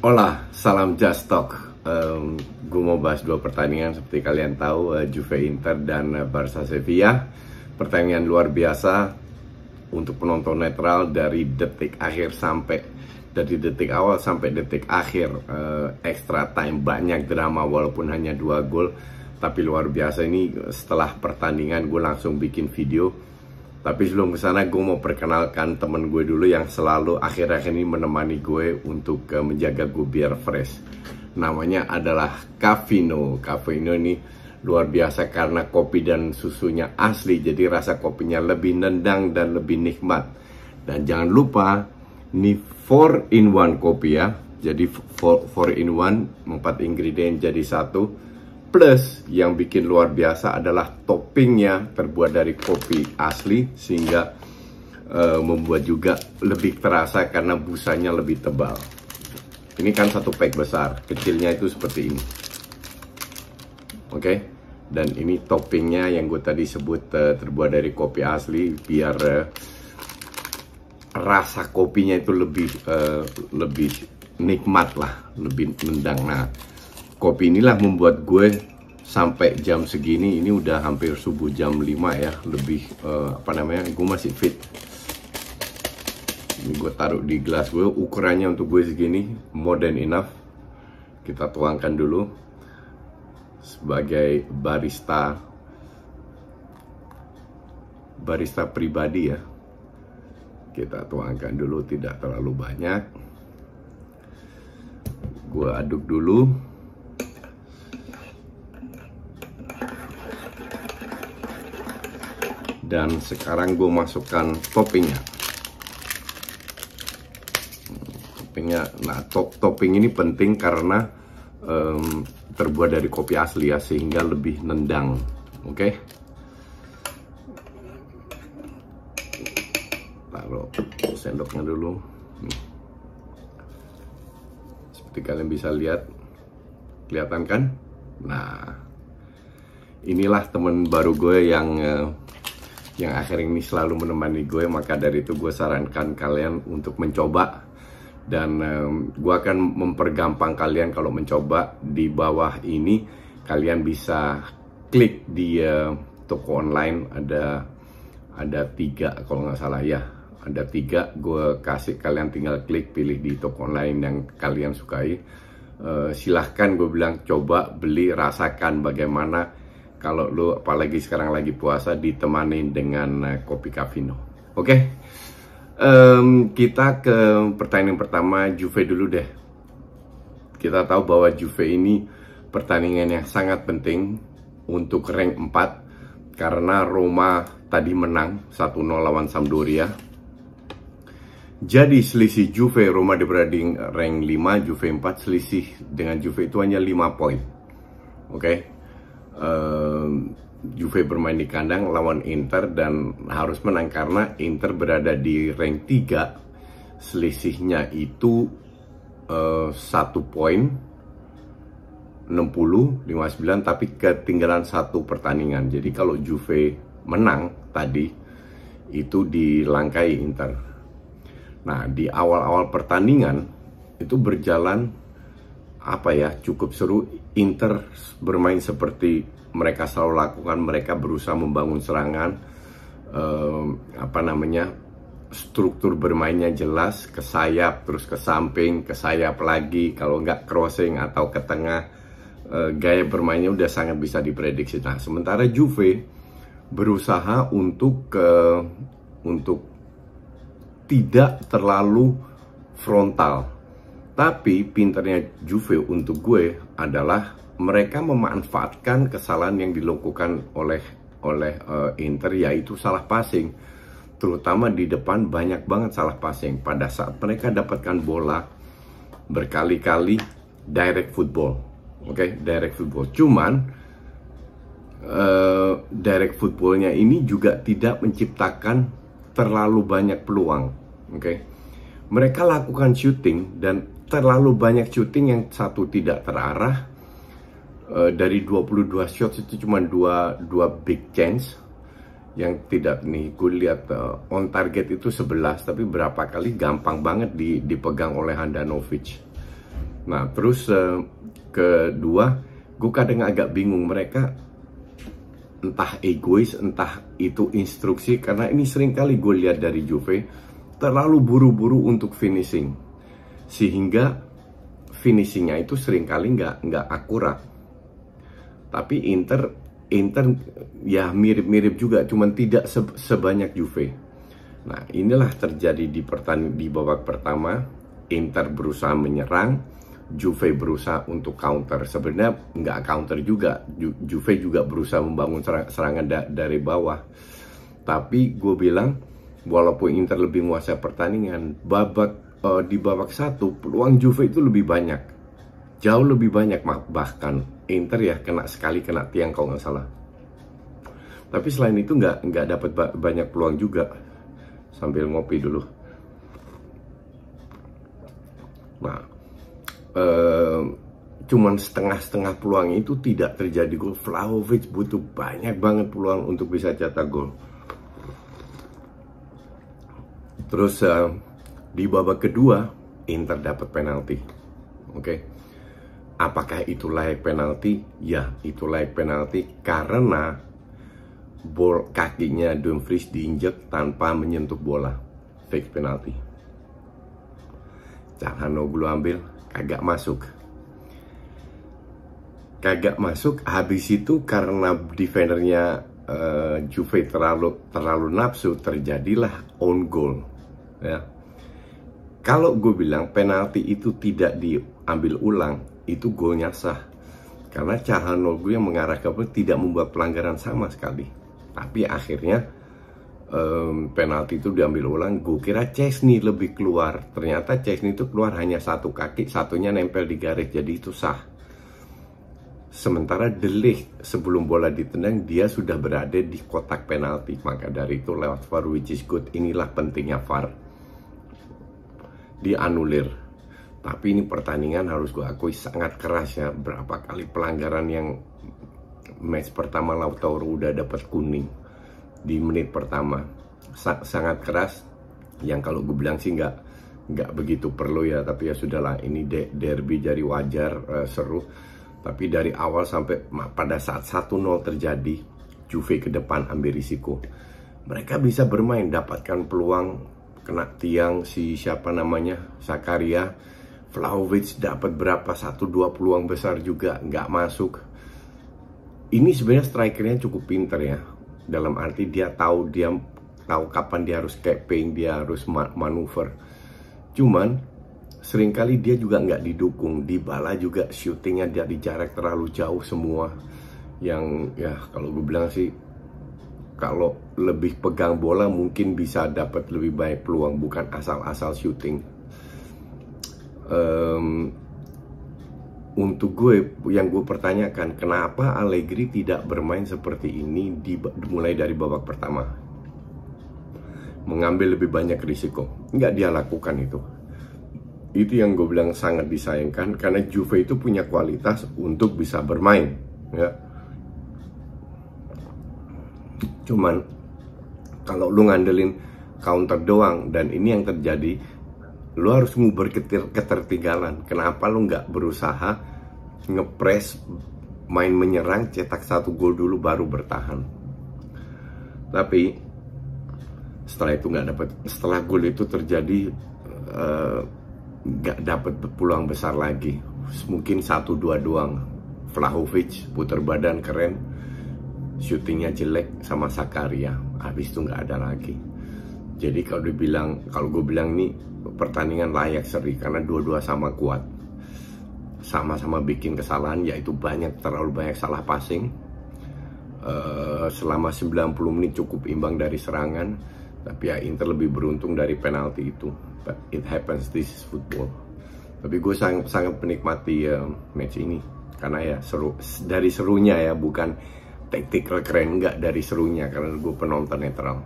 Hola, salam Just Talk. Gue mau bahas dua pertandingan seperti kalian tahu, Juve Inter dan Barca Sevilla. Pertandingan luar biasa untuk penonton netral dari detik awal sampai detik akhir. Extra time, banyak drama walaupun hanya 2 gol, tapi luar biasa. Ini setelah pertandingan gue langsung bikin video. Tapi sebelum kesana gue mau perkenalkan temen gue dulu yang selalu akhir-akhir ini menemani gue untuk menjaga gue biar fresh. Namanya adalah Cafino. Cafino ini luar biasa karena kopi dan susunya asli, jadi rasa kopinya lebih nendang dan lebih nikmat. Dan jangan lupa ini 4 in 1 kopi ya, jadi 4 in 1, 4 ingredient jadi satu. Plus yang bikin luar biasa adalah toppingnya terbuat dari kopi asli, sehingga membuat juga lebih terasa karena busanya lebih tebal. Ini kan satu pack besar, kecilnya itu seperti ini. Oke, dan ini toppingnya yang gue tadi sebut terbuat dari kopi asli, biar rasa kopinya itu lebih nikmat lah, lebih nendang. Nah, kopi inilah membuat gue sampai jam segini, ini udah hampir subuh jam 5 ya, lebih gue masih fit. Ini gue taruh di gelas gue, ukurannya untuk gue segini, more than enough. Kita tuangkan dulu sebagai barista pribadi ya. Kita tuangkan dulu, tidak terlalu banyak. Gue aduk dulu. Dan sekarang gue masukkan toppingnya. Nah, topping ini penting karena terbuat dari kopi asli ya, sehingga lebih nendang. Oke. Taruh sendoknya dulu. Seperti kalian bisa lihat, kelihatan kan? Nah, inilah temen baru gue yang akhir ini selalu menemani gue. Maka dari itu gue sarankan kalian untuk mencoba, dan gue akan mempergampang kalian kalau mencoba. Di bawah ini kalian bisa klik di toko online, ada 3 kalau nggak salah ya, ada 3. Gue kasih kalian tinggal klik, pilih di toko online yang kalian sukai. Silahkan, gue bilang coba, beli, rasakan bagaimana kalau lu apalagi sekarang lagi puasa ditemani dengan kopi Cafino. Oke. Kita ke pertandingan pertama Juve dulu deh. Kita tahu bahwa Juve ini pertandingan yang sangat penting untuk rank 4 karena Roma tadi menang 1-0 lawan Sampdoria. Jadi selisih Juve, Roma berada di rank 5, Juve 4, selisih dengan Juve itu hanya 5 poin. Oke. Juve bermain di kandang lawan Inter dan harus menang karena Inter berada di rank 3. Selisihnya itu 1 poin, 60-59, tapi ketinggalan 1 pertandingan. Jadi kalau Juve menang tadi itu dilangkai Inter. Nah, di awal-awal pertandingan itu berjalan cukup seru. Inter bermain seperti mereka selalu lakukan, mereka berusaha membangun serangan, struktur bermainnya jelas, ke sayap, terus ke samping, ke sayap lagi, kalau nggak crossing atau ke tengah. Gaya bermainnya udah sangat bisa diprediksi. Nah, sementara Juve berusaha untuk tidak terlalu frontal. Tapi pinternya Juve untuk gue adalah mereka memanfaatkan kesalahan yang dilakukan oleh Inter, yaitu salah passing. Terutama di depan banyak banget salah passing. Pada saat mereka dapatkan bola berkali-kali, direct football. Oke, direct football. Cuman direct footballnya ini juga tidak menciptakan terlalu banyak peluang. Oke. Mereka lakukan shooting dan terlalu banyak shooting yang satu tidak terarah. Dari 22 shots itu cuma 2 big chance yang tidak nih. Gue lihat on target itu 11, tapi berapa kali gampang banget dipegang oleh Handanovic. Nah terus kedua, gue kadang agak bingung mereka entah egois, entah itu instruksi, karena ini sering kali gue lihat dari Juve terlalu buru-buru untuk finishing, sehingga finishingnya itu sering kali nggak akurat. Tapi Inter ya mirip-mirip juga, cuman tidak sebanyak Juve. Nah inilah terjadi di babak pertama. Inter berusaha menyerang, Juve berusaha untuk counter. Sebenarnya nggak counter juga, Juve juga berusaha membangun serangan dari bawah. Tapi gue bilang, walaupun Inter lebih menguasai pertandingan, di babak satu peluang Juve itu lebih banyak, jauh lebih banyak. Bahkan Inter ya kena tiang kalau nggak salah. Tapi selain itu nggak dapat banyak peluang juga. Sambil ngopi dulu. Nah, cuman setengah-setengah peluang itu tidak terjadi gol. Vlahovic butuh banyak banget peluang untuk bisa cetak gol. Terus di babak kedua Inter dapat penalti. Oke. Apakah itu layak penalti? Ya, itu layak penalti karena kakinya Dumfries diinjek tanpa menyentuh bola. Fake penalti. Calhanoglu ambil, kagak masuk. Habis itu karena defendernya Juve terlalu nafsu, terjadilah own goal ya. Kalau gue bilang penalti itu tidak diambil ulang, itu golnya sah, karena Calhanoglu yang mengarah ke tidak membuat pelanggaran sama sekali. Tapi akhirnya penalti itu diambil ulang. Gue kira Chesney lebih keluar, ternyata Chesney itu keluar hanya satu kaki, satunya nempel di garis, jadi itu sah. Sementara De Ligt sebelum bola ditendang dia sudah berada di kotak penalti, maka dari itu lewat VAR, which is good. Inilah pentingnya VAR, dianulir. Tapi ini pertandingan harus gue akui sangat keras ya. Berapa kali pelanggaran yang match pertama Lautaro udah dapat kuning di menit pertama, sangat keras. Yang kalau gue bilang sih nggak begitu perlu ya, tapi ya sudahlah, ini derby jadi wajar, seru. Tapi dari awal sampai pada saat 1-0 terjadi, Juve ke depan ambil risiko. Mereka bisa bermain, dapatkan peluang, kena tiang siapa namanya, Zakaria. Vlahovic dapat berapa, 1-2 peluang besar juga nggak masuk. Ini sebenarnya strikernya cukup pinter ya, dalam arti dia tahu kapan dia harus capping, dia harus manuver. Cuman seringkali dia juga nggak didukung. Dybala juga syutingnya dari jarak terlalu jauh semua. Yang ya kalau gue bilang sih, kalau lebih pegang bola mungkin bisa dapat lebih banyak peluang, bukan asal-asal syuting. Untuk gue, yang gue pertanyakan, kenapa Allegri tidak bermain seperti ini mulai dari babak pertama? Mengambil lebih banyak risiko. Nggak dia lakukan itu. Itu yang gue bilang sangat disayangkan, karena Juve itu punya kualitas untuk bisa bermain ya. Cuman kalau lu ngandelin counter doang, dan ini yang terjadi, lu harus nguber ketertinggalan. Kenapa lu nggak berusaha ngepres, main menyerang, cetak 1 gol dulu baru bertahan? Tapi setelah itu nggak dapat. Setelah gol itu terjadi, nggak dapat peluang besar lagi. Mungkin 1-2 doang. Vlahovic putar badan keren, syutingnya jelek sama Zakaria. Habis itu nggak ada lagi. Jadi kalau gue bilang nih pertandingan layak seri, karena dua-dua sama kuat, sama-sama bikin kesalahan, yaitu terlalu banyak salah passing. Selama 90 menit cukup imbang dari serangan, tapi ya Inter lebih beruntung dari penalti itu. But it happens, this is football. Tapi gue sangat menikmati match ini, karena ya seru, dari serunya ya, bukan taktikal keren, enggak, dari serunya, karena gue penonton netral.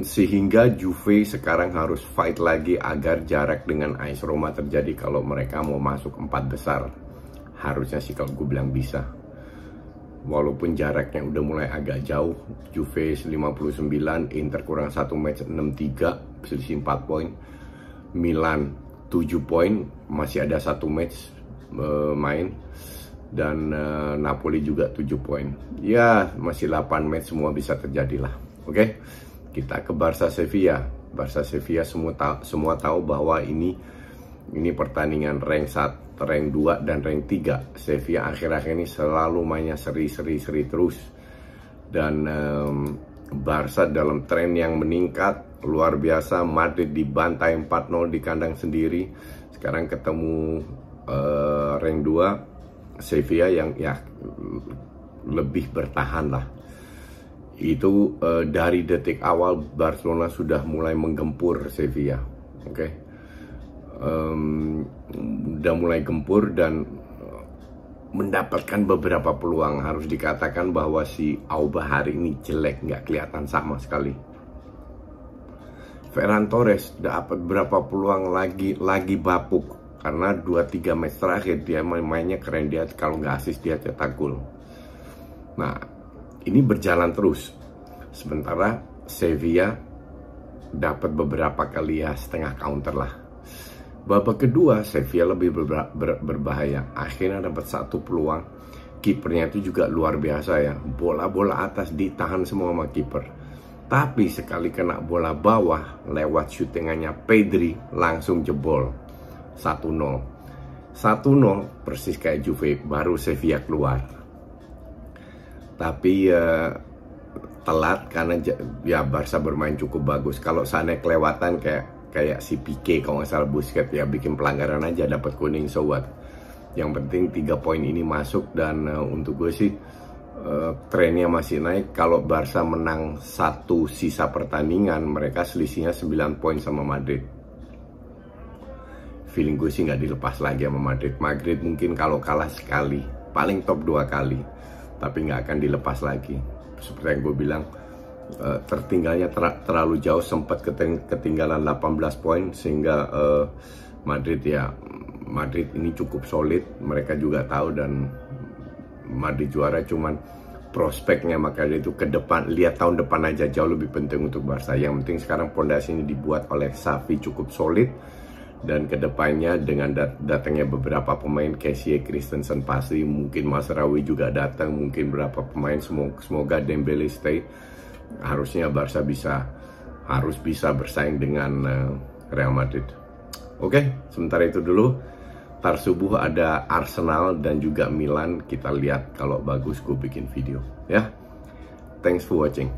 Sehingga Juve sekarang harus fight lagi agar jarak dengan AS Roma terjadi kalau mereka mau masuk 4 besar. Harusnya sih kalau gue bilang bisa. Walaupun jaraknya udah mulai agak jauh, Juve 59, Inter kurang 1 match 63, selisih 4 poin. Milan 7 poin, masih ada satu match main. Dan Napoli juga 7 poin. Ya, masih 8 match, semua bisa terjadi lah. Oke, kita ke Barca Sevilla. Barca Sevilla semua tahu bahwa ini pertandingan rank 1, rank 2 dan rank 3. Sevilla akhir-akhir ini selalu mainnya seri terus. Dan Barca dalam tren yang meningkat luar biasa. Madrid dibantai 4-0 di kandang sendiri. Sekarang ketemu rank 2 Sevilla yang ya lebih bertahan lah. Itu dari detik awal Barcelona sudah mulai menggempur Sevilla. Oke, udah mulai gempur dan mendapatkan beberapa peluang. Harus dikatakan bahwa si Auba hari ini jelek, nggak kelihatan sama sekali. Ferran Torres dapat berapa peluang lagi bapuk. Karena 2-3 match terakhir dia mainnya keren, dia kalau nggak assist dia cetak gol. Nah, ini berjalan terus. Sementara Sevilla dapat beberapa kali ya setengah counter lah. Babak kedua Sevilla lebih berbahaya. Akhirnya dapat satu peluang. Kipernya itu juga luar biasa ya. Bola-bola atas ditahan semua sama kiper. Tapi sekali kena bola bawah lewat syutingannya Pedri langsung jebol. 1-0 persis kayak Juve, baru Sevilla keluar. Tapi telat karena ya Barca bermain cukup bagus. Kalau sana kelewatan kayak si Pique kalau nggak salah, Busquets ya bikin pelanggaran aja dapat kuning, so what. Yang penting 3 poin ini masuk. Dan untuk gue sih trennya masih naik. Kalau Barca menang satu sisa pertandingan, mereka selisihnya 9 poin sama Madrid. Feeling gue sih nggak dilepas lagi sama Madrid. Madrid mungkin kalau kalah sekali, paling top 2 kali, tapi nggak akan dilepas lagi. Seperti yang gue bilang, tertinggalnya terlalu jauh, sempat ketinggalan 18 poin, sehingga Madrid ini cukup solid. Mereka juga tahu, dan Madrid juara, cuman prospeknya makanya itu ke depan, lihat tahun depan aja jauh lebih penting untuk Barca. Yang penting sekarang pondasi ini dibuat oleh Xavi cukup solid. Dan kedepannya dengan datangnya beberapa pemain, Kessie, Christensen pasti, mungkin Mazraoui juga datang, mungkin beberapa pemain, semoga Dembele stay. Harusnya Barca harus bisa bersaing dengan Real Madrid. Oke, sementara itu dulu. Ntar subuh ada Arsenal dan juga Milan, kita lihat kalau bagus gue bikin video ya. Thanks for watching.